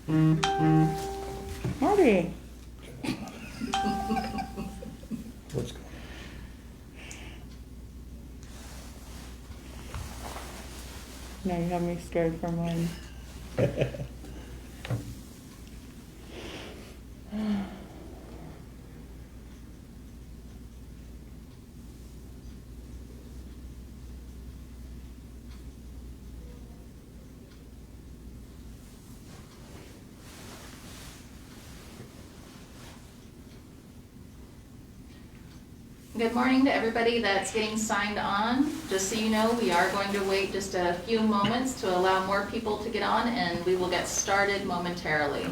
Marty. What's going Now you have me scared for mine. Good morning to everybody that's getting signed on. Just so you know, we are going to wait just a few moments to allow more people to get on, and we will get started momentarily.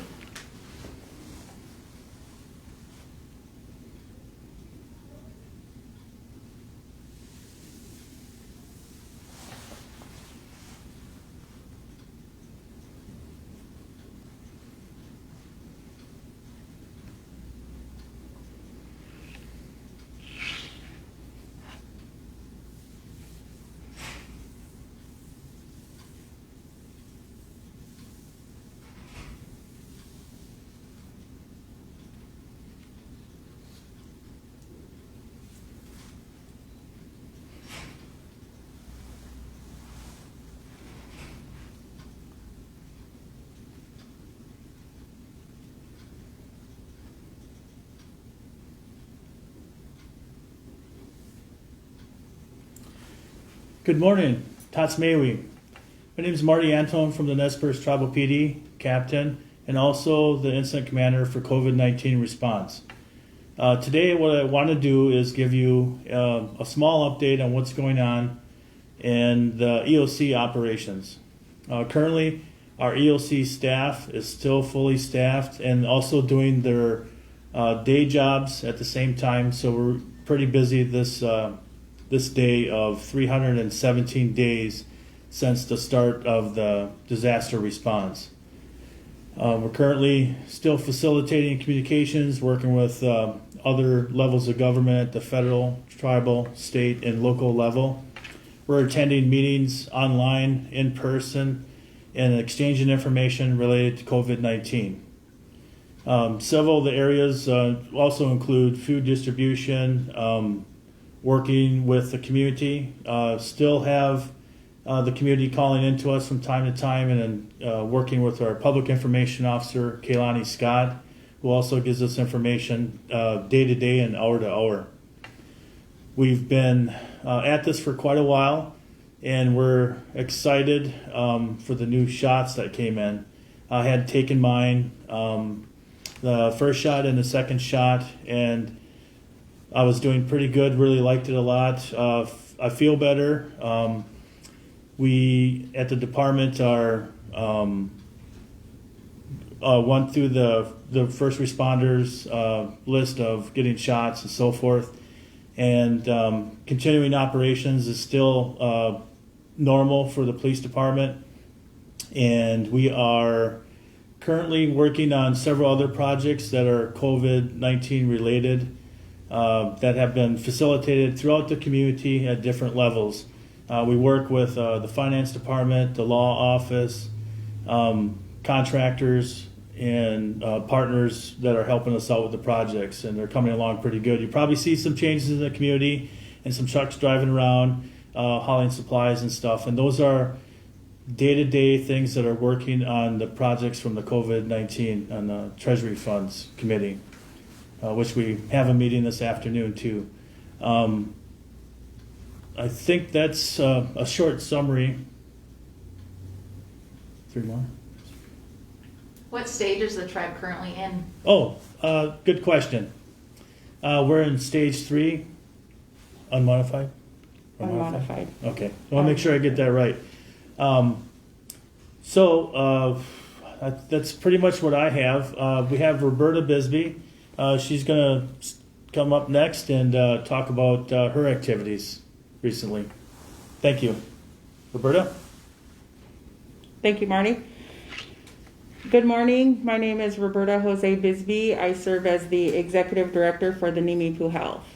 Good morning, Tatsmewi. My name is Marty Antone from the Nez Perce Tribal PD, Captain, and also the Incident Commander for COVID-19 response. Today what I want to do is give you a small update on what's going on in the EOC operations. Currently, our EOC staff is still fully staffed and also doing their day jobs at the same time, so we're pretty busy this day of 317 days since the start of the disaster response. We're currently still facilitating communications, working with other levels of government at the federal, tribal, state, and local level. We're attending meetings online, in person, and exchanging information related to COVID-19. Several of the areas also include food distribution, working with the community, still have the community calling into us from time to time, and working with our public information officer, Kaylani Scott, who also gives us information day to day and hour to hour. We've been at this for quite a while, and we're excited for the new shots that came in. I had taken mine, the first shot and the second shot, and I was doing pretty good, really liked it a lot. I feel better. We at the department are went through the first responders list of getting shots and so forth, and continuing operations is still normal for the police department, and we are currently working on several other projects that are COVID-19 related. That have been facilitated throughout the community at different levels. We work with the finance department, the law office, contractors, and partners that are helping us out with the projects, and they're coming along pretty good. You probably see some changes in the community and some trucks driving around, hauling supplies and stuff, and those are day-to-day things that are working on the projects from the COVID-19 on the Treasury Funds Committee. Which we have a meeting this afternoon too. I think that's a short summary. 3 more. What stage is the tribe currently in? Oh, good question. We're in stage 3, unmodified? Or Unmodified. Okay, I want to make sure I get that right. That's pretty much what I have. We have Roberta Bisbee. She's going to come up next and talk about her activities recently. Thank you. Roberta? Thank you, Marty. Good morning. My name is Roberta José-Bisbee. I serve as the Executive Director for the Nimiipuu Health.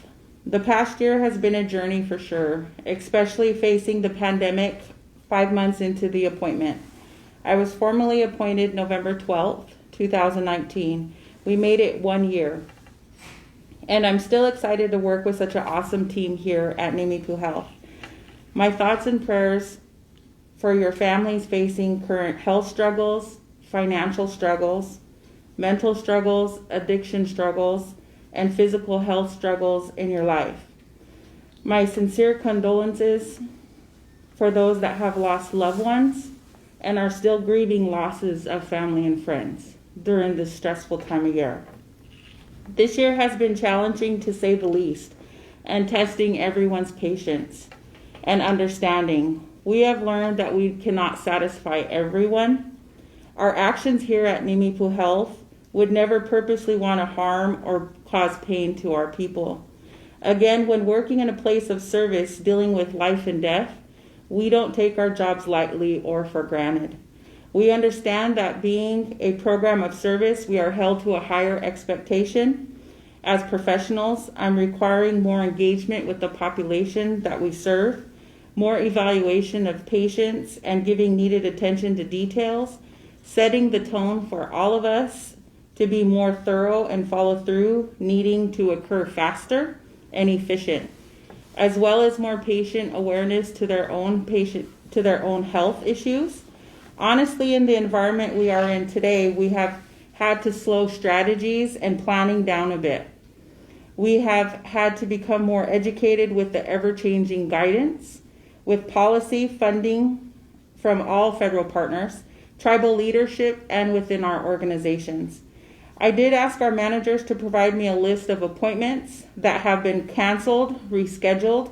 The past year has been a journey for sure, especially facing the pandemic 5 months into the appointment. I was formally appointed November 12th, 2019. We made it 1 year. And I'm still excited to work with such an awesome team here at Nimiipuu Health. My thoughts and prayers for your families facing current health struggles, financial struggles, mental struggles, addiction struggles, and physical health struggles in your life. My sincere condolences for those that have lost loved ones and are still grieving losses of family and friends during this stressful time of year. This year has been challenging to say the least, and testing everyone's patience and understanding. We have learned that we cannot satisfy everyone. Our actions here at Nimiipuu Health would never purposely want to harm or cause pain to our people. Again, when working in a place of service dealing with life and death, we don't take our jobs lightly or for granted. We understand that being a program of service, we are held to a higher expectation. As professionals, I'm requiring more engagement with the population that we serve, more evaluation of patients, and giving needed attention to details, setting the tone for all of us to be more thorough and follow through, needing to occur faster and efficient, as well as more patient awareness to their own health issues. Honestly, in the environment we are in today, we have had to slow strategies and planning down a bit. We have had to become more educated with the ever-changing guidance, with policy funding from all federal partners, tribal leadership, and within our organizations. I did ask our managers to provide me a list of appointments that have been canceled, rescheduled,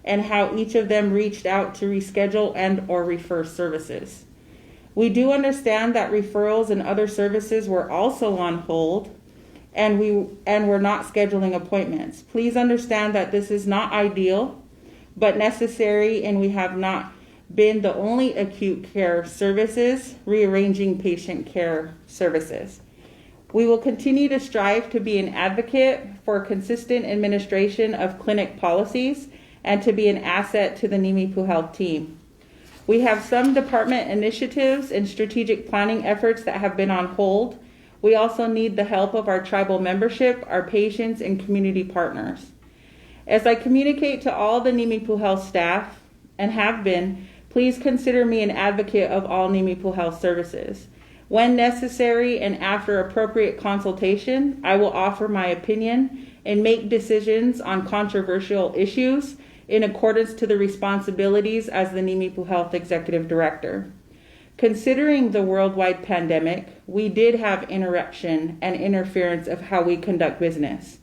and how each of them reached out to reschedule and or refer services. We do understand that referrals and other services were also on hold, and we're not scheduling appointments. Please understand that this is not ideal, but necessary, and we have not been the only acute care services rearranging patient care services. We will continue to strive to be an advocate for consistent administration of clinic policies and to be an asset to the Nimiipuu Health team. We have some department initiatives and strategic planning efforts that have been on hold. We also need the help of our tribal membership, our patients, and community partners. As I communicate to all the Nimiipuu Health staff, and have been, please consider me an advocate of all Nimiipuu Health services. When necessary and after appropriate consultation, I will offer my opinion and make decisions on controversial issues in accordance to the responsibilities as the Nimiipuu Health Executive Director. Considering the worldwide pandemic, we did have interruption and interference of how we conduct business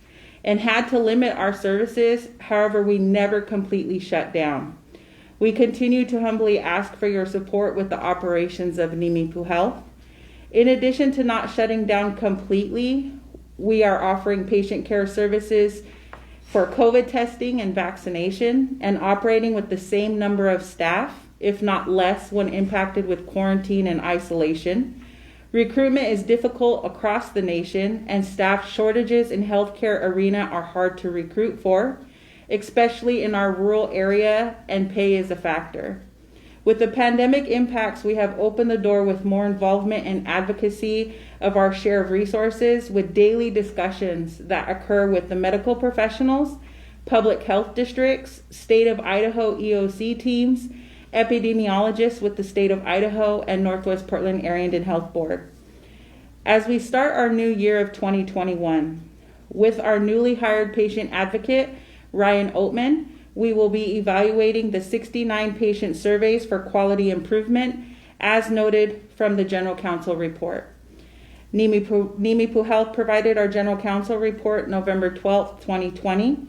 and had to limit our services. However, we never completely shut down. We continue to humbly ask for your support with the operations of Nimiipuu Health. In addition to not shutting down completely, we are offering patient care services for COVID testing and vaccination and operating with the same number of staff, if not less, when impacted with quarantine and isolation. Recruitment is difficult across the nation, and staff shortages in healthcare arena are hard to recruit for, especially in our rural area, and pay is a factor. With the pandemic impacts, we have opened the door with more involvement and advocacy of our share of resources with daily discussions that occur with the medical professionals, public health districts, state of Idaho EOC teams, epidemiologists with the state of Idaho, and Northwest Portland Area Indian Health Board. As we start our new year of 2021, with our newly hired patient advocate, Ryan Oatman, we will be evaluating the 69 patient surveys for quality improvement, as noted from the General Counsel report. Nimiipuu Health provided our General Counsel report November 12, 2020.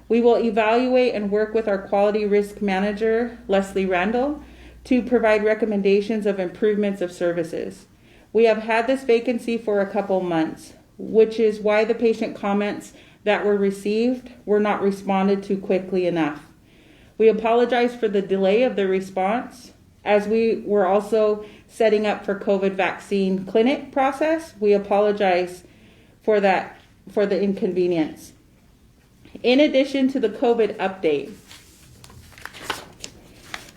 We will evaluate and work with our Quality Risk Manager, Leslie Randall, to provide recommendations of improvements of services. We have had this vacancy for a couple months, which is why the patient comments that were received were not responded to quickly enough. We apologize for the delay of the response. As we were also setting up for COVID vaccine clinic process, we apologize for that, for the inconvenience. In addition to the COVID update,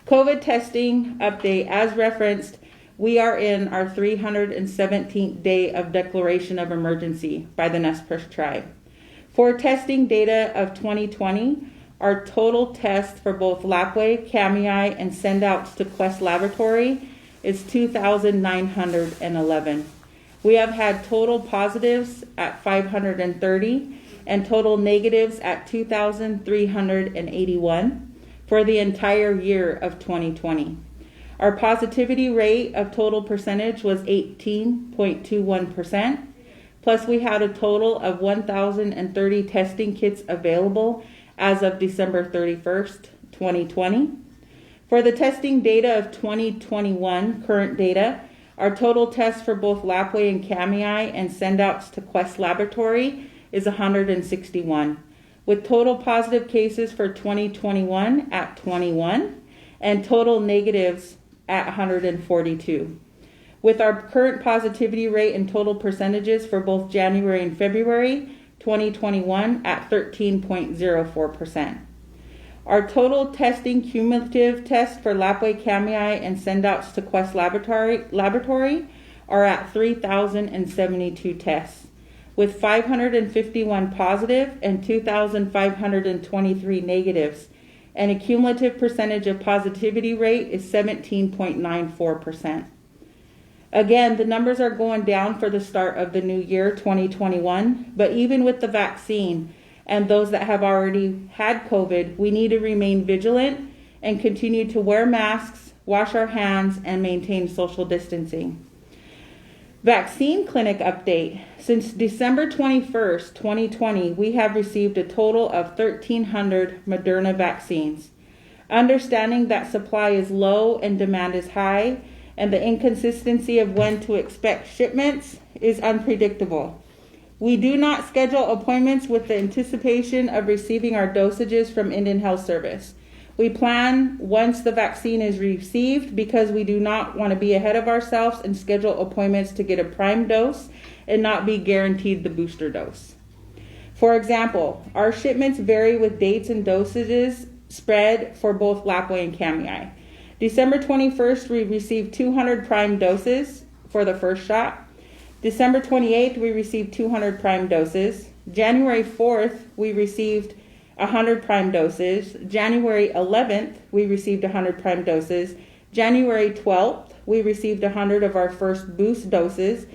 COVID testing update as referenced, We are in our 317th day of declaration of emergency by the Nez Perce tribe. For testing data of 2020, our total tests for both Lapway, Kamei, and send-outs to Quest Laboratory is 2,911. We have had total positives at 530 and total negatives at 2,381 for the entire year of 2020. Our positivity rate of total percentage was 18.21%, plus we had a total of 1,030 testing kits available as of December 31st, 2020. For the testing data of 2021, current data, our total tests for both Lapway and Kamei and send-outs to Quest Laboratory is 161, with total positive cases for 2021 at 21 and total negatives at 142. With our current positivity rate and total percentages for both January and February 2021 at 13.04%. Our total testing cumulative tests for Lapway, Kamei, and send-outs to Quest Laboratory are at 3,072 tests, with 551 positive and 2,523 negatives, and a cumulative percentage of positivity rate is 17.94%. Again, the numbers are going down for the start of the new year, 2021, but even with the vaccine and those that have already had COVID, we need to remain vigilant and continue to wear masks, wash our hands, and maintain social distancing. Vaccine clinic update. Since December 21st, 2020, we have received a total of 1,300 Moderna vaccines. Understanding that supply is low and demand is high, and the inconsistency of when to expect shipments is unpredictable. We do not schedule appointments with the anticipation of receiving our dosages from Indian Health Service. We plan once the vaccine is received because we do not want to be ahead of ourselves and schedule appointments to get a prime dose and not be guaranteed the booster dose. For example, our shipments vary with dates and dosages spread for both Lapway and Kamei. December 21st, we received 200 prime doses for the first shot. December 28th, we received 200 prime doses. January 4th, we received 100 prime doses. January 11th, we received 100 prime doses. January 12th, we received 100 of our first boost doses.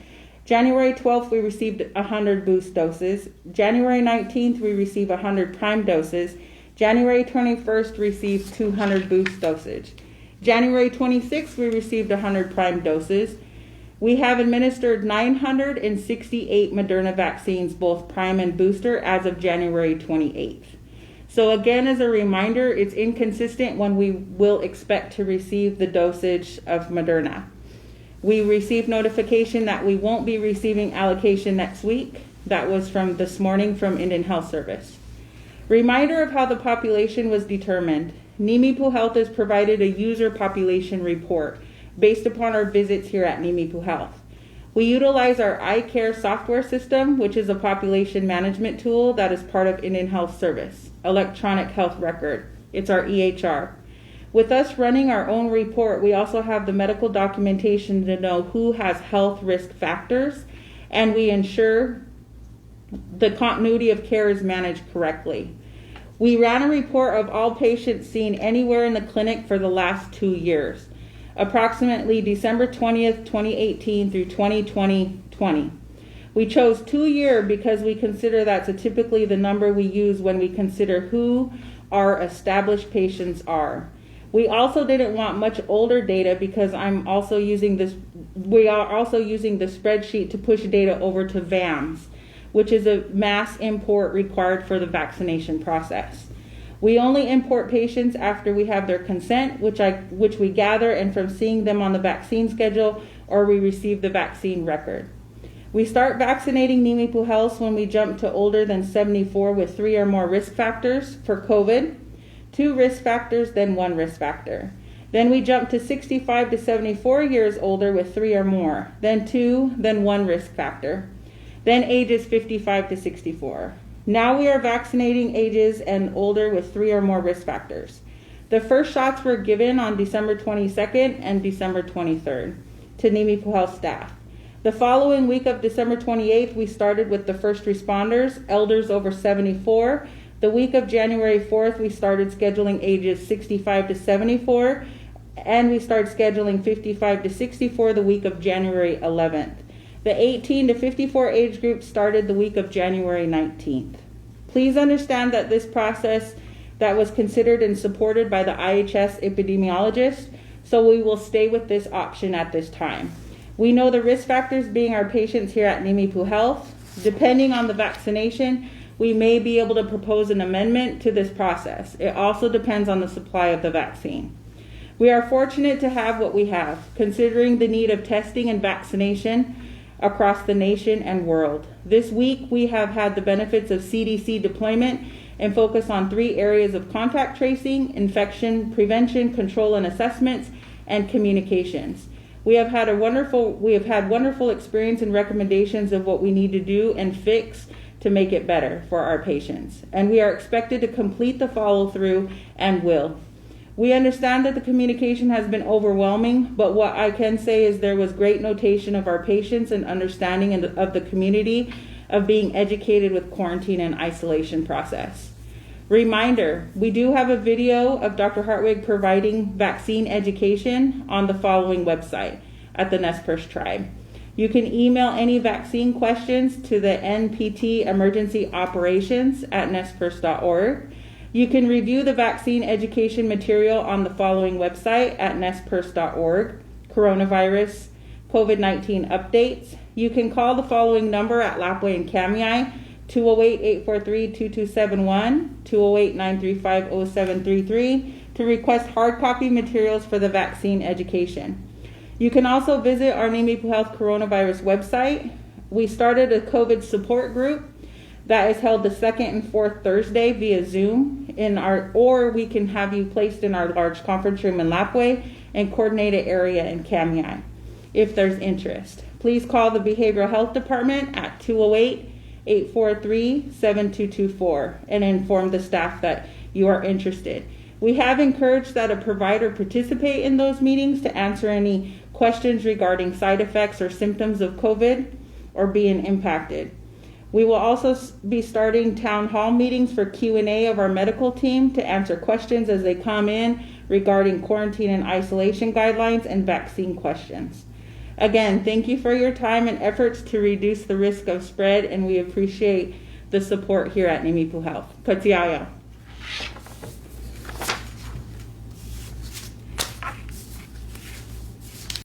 January 12th, we received 100 boost doses. January 19th, we received 100 prime doses. January 21st, received 200 boost dosage. January 26th, we received 100 prime doses. We have administered 968 Moderna vaccines, both prime and booster, as of January 28th. So again, as a reminder, it's inconsistent when we will expect to receive the dosage of Moderna. We received notification that we won't be receiving allocation next week. That was from this morning from Indian Health Service. Reminder of how the population was determined. Nimiipuu Health has provided a user population report based upon our visits here at Nimiipuu Health. We utilize our iCare software system, which is a population management tool that is part of Indian Health Service, electronic health record. It's our EHR. With us running our own report, we also have the medical documentation to know who has health risk factors, and we ensure the continuity of care is managed correctly. We ran a report of all patients seen anywhere in the clinic for the last 2 years, approximately December 20th, 2018 through 2020. We chose 2 years because we consider that's typically the number we use when we consider who our established patients are. We also didn't want much older data because we are also using the spreadsheet to push data over to VAMS, which is a mass import required for the vaccination process. We only import patients after we have their consent, which we gather and from seeing them on the vaccine schedule, or we receive the vaccine record. We start vaccinating Nimiipuu Health when we jump to older than 74 with 3 or more risk factors for COVID, 2 risk factors, then 1 risk factor. Then we jump to 65 to 74 years older with 3 or more, then 2, then 1 risk factor. Then ages 55 to 64. Now we are vaccinating ages and older with 3 or more risk factors. The first shots were given on December 22nd and December 23rd. to Nimiipuu Health staff. The following week of December 28th, we started with the first responders, elders over 74. The week of January 4th, we started scheduling ages 65 to 74, and we started scheduling 55 to 64 the week of January 11th. The 18 to 54 age group started the week of January 19th. Please understand that this process that was considered and supported by the IHS epidemiologist, so we will stay with this option at this time. We know the risk factors being our patients here at Nimiipuu Health. Depending on the vaccination, we may be able to propose an amendment to this process. It also depends on the supply of the vaccine. We are fortunate to have what we have, considering the need of testing and vaccination across the nation and world. This week, we have had the benefits of CDC deployment and focus on 3 areas of contact tracing, infection prevention, control and assessments, and communications. We have had wonderful experience and recommendations of what we need to do and fix to make it better for our patients. And we are expected to complete the follow through and will. We understand that the communication has been overwhelming, but what I can say is there was great notation of our patients and understanding of the community of being educated with quarantine and isolation process. Reminder, we do have a video of Dr. Hartwig providing vaccine education on the following website at the Nez Perce Tribe. You can email any vaccine questions to the NPT Emergency Operations at nezperce.org. You can review the vaccine education material on the following website at nezperce.org, coronavirus, COVID-19 updates. You can call the following number at Lapwai and Kamiai, 208-843-2271, 208-935-0733, to request hard copy materials for the vaccine education. You can also visit our Nimiipuu Health Coronavirus website. We started a COVID support group that is held the 2nd and 4th Thursday via Zoom or we can have you placed in our large conference room in Lapwai and coordinated area in Kamiai if there's interest. Please call the Behavioral Health Department at 208-843-7224 and inform the staff that you are interested. We have encouraged that a provider participate in those meetings to answer any questions regarding side effects or symptoms of COVID or being impacted. We will also be starting town hall meetings for Q&A of our medical team to answer questions as they come in regarding quarantine and isolation guidelines and vaccine questions. Again, thank you for your time and efforts to reduce the risk of spread, and we appreciate the support here at Nimiipuu Health. Katiaia.